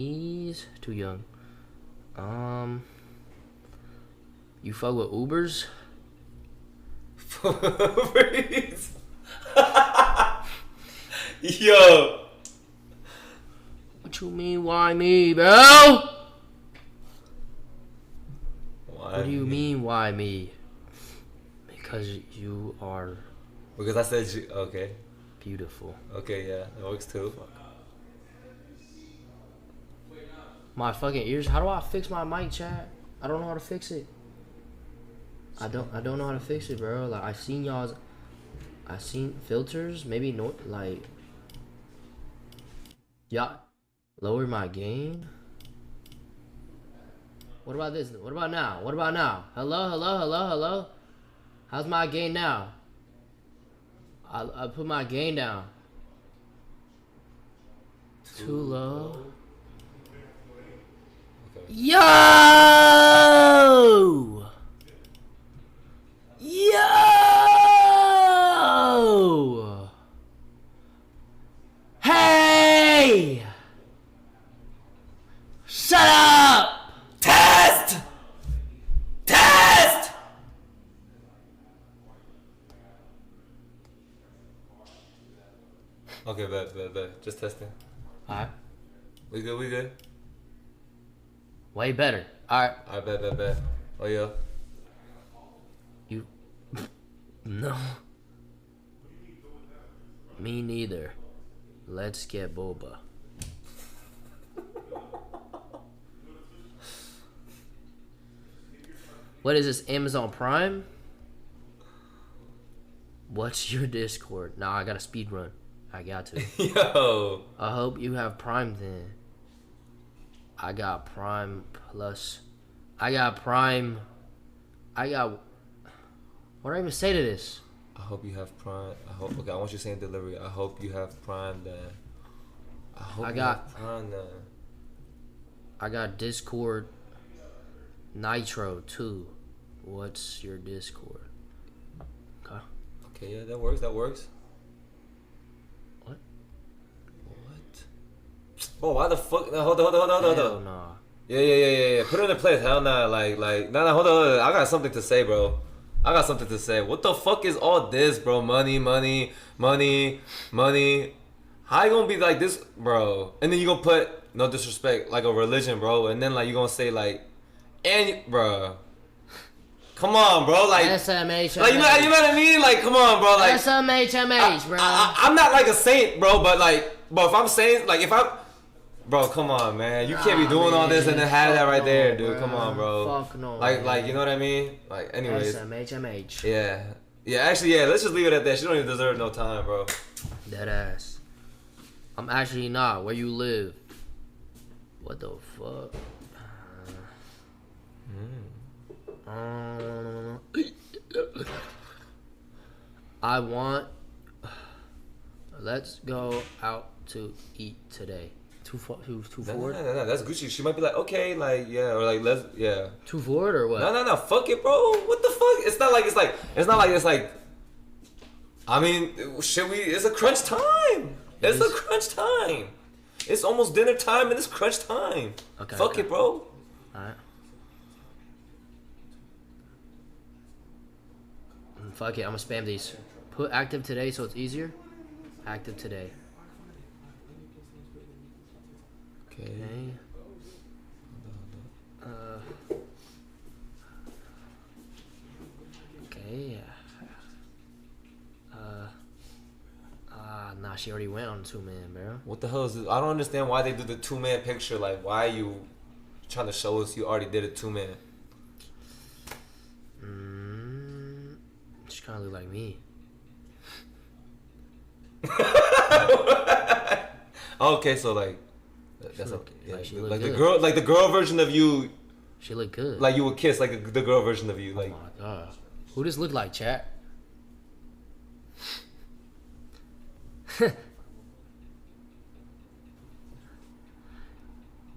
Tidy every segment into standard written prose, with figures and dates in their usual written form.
He's too young. You fuck with Ubers? Yo. What you mean, why me, bro? What do you mean, why me? Because you are Because I said you. Okay. beautiful. Okay, yeah. That works too. Fuck. My fucking ears. How do I fix my mic, chat? I don't know how to fix it. I don't know how to fix it, bro. Like I seen filters. Maybe no, like yeah. Lower my gain. What about this? What about now? What about now? Hello. How's my gain now? I put my gain down. Too low. Okay. Yo! Hey! Shut up! Test! Test! Okay, bet. Just testing. Alright. We good? Way better. Alright. Alright, bet. Oh, yeah. You. No. Me neither. Let's get boba. What is this, Amazon Prime? What's your Discord? Nah, I got a speed run. I got to. Yo. I hope you have Prime then. I got Prime Plus. I got Prime. What do I even say to this? I hope you have Prime. Okay, I want you saying delivery. I hope you have Prime then. I got have Prime then. I got Discord Nitro too. What's your Discord? Okay. Okay, yeah, that works. What? Oh, why the fuck? No, hold on. Hell nah. Yeah. Put it in place. Hell nah. Like, nah. Hold on. I got something to say, bro. What the fuck is all this, bro? Money. How you gonna be like this, bro? And then you gonna put, no disrespect, like a religion, bro. And then like you gonna say like, bro. Come on, bro. Like SMH. like you know what I mean? Like, come on, bro. Like SMH, bro. I'm not like a saint, bro. But if I'm saying, like, bro, come on, man. You can't be doing all this and then have that right there, dude. Come on, bro. Fuck no. Like, you know what I mean? Like, anyways. SMH. Yeah. Actually, yeah. Let's just leave it at that. She don't even deserve no time, bro. Dead ass. I'm actually not. Where you live? What the fuck? I want. Let's go out to eat today. Two forward? No. That's Gucci. She might be like, okay, like, yeah, or like, let's, yeah. Two forward or what? No. Fuck it, bro. What the fuck? It's not like. I mean, it's a crunch time. It's a crunch time. It's almost dinner time and it's crunch time. Okay. Fuck it, bro. Alright. Fuck it, I'm gonna spam these. Put active today so it's easier. Active today. Okay. Okay. Nah, she already went on 2-man, bro. What the hell is this? I don't understand why they do the 2-man picture. Like, why are you trying to show us you already did a 2-man? She kind of look like me. Okay, so like, that's look- okay. Yeah, like, she look like good. the girl version of you. She look good. Like you would kiss, like the girl version of you. Like, oh my god, who this look like, chat?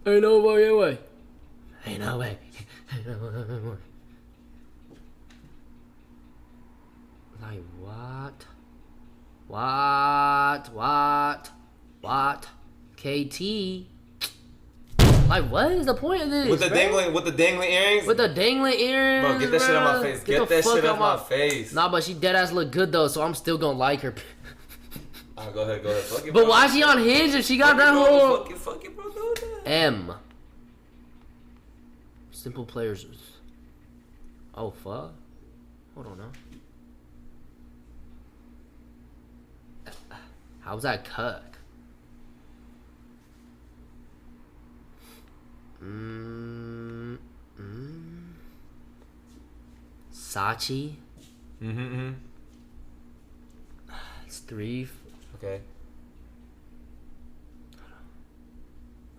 Ain't no way. Ain't no way. Like what? What? KT? Like, what is the point of this? With the dangling earrings? With the dangling earrings. Bro, get that shit out my face. Get that shit out my face. Nah, but she dead ass look good though, so I'm still gonna like her. Go ahead. Fuck it, but why is she on Hinge if she got that whole... Fuck it, bro. Do that. M. Simple players. Oh, fuck. Hold on now. How's that cuck? Sachi. It's 3. Okay.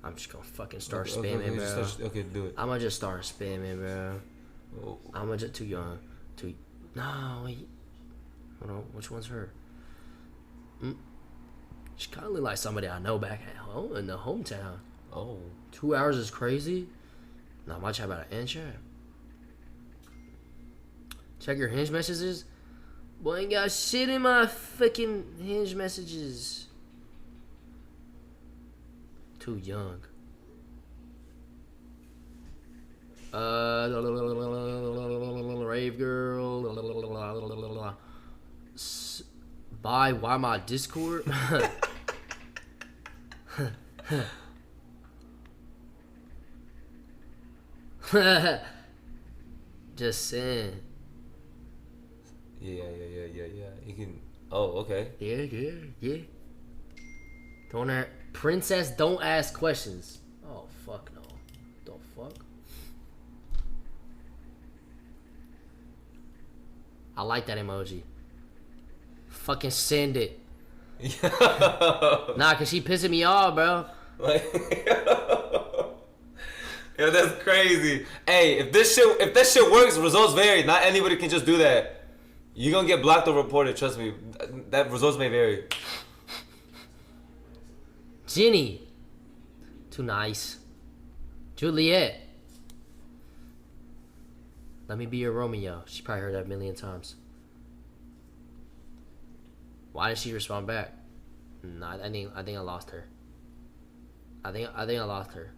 I'm just gonna fucking start spamming, bro. Okay, do it. I'm gonna just start spamming, bro. Oh. I'm gonna just too young. No, wait. Hold on. Which one's her? She kind of look like somebody I know back at home in the hometown. Oh. 2 hours is crazy. Not much about an inch. Check your Hinge messages. Boy, ain't got shit in my fucking Hinge messages. Too young. Rave girl. Why my Discord? Just saying. Yeah. You can. Oh, okay. Yeah. Don't Princess, don't ask questions. Oh, fuck no. The fuck? I like that emoji. Fucking send it. Nah, cause she pissing me off, bro. Like, yo, that's crazy. Hey, if that shit works, results vary. Not anybody can just do that. You're gonna get blocked or reported. Trust me. That results may vary. Ginny. Too nice. Juliet. Let me be your Romeo. She probably heard that a million times. Why did she respond back? Nah, I think I lost her. I think I lost her.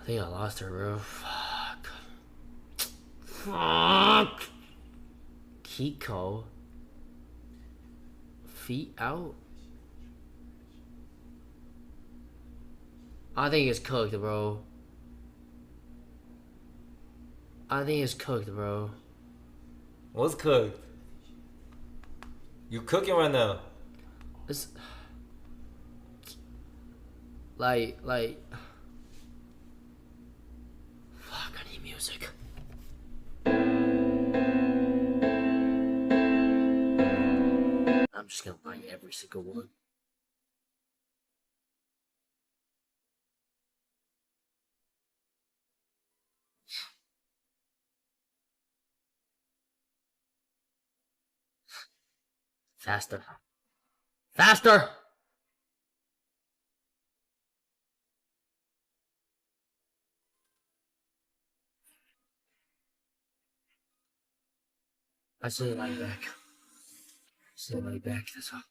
I think I lost her, bro. Fuck. Kiko. Feet out. I think it's cooked, bro. What's cooked? You cooking right now? It's like fuck, I need music. I'm just gonna buy every single one. Faster. I still like back. That's all.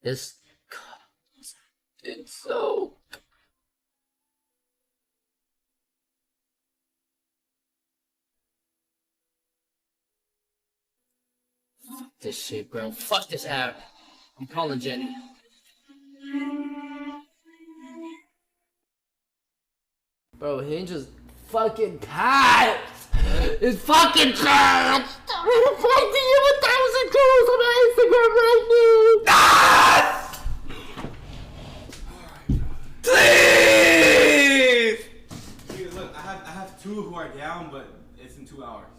It's so. Fuck this shit, bro. Fuck this app. I'm calling Jenny. Bro, Hinge is fucking packed. It's fucking packed. Who the fuck do you have 1,000 girls on Instagram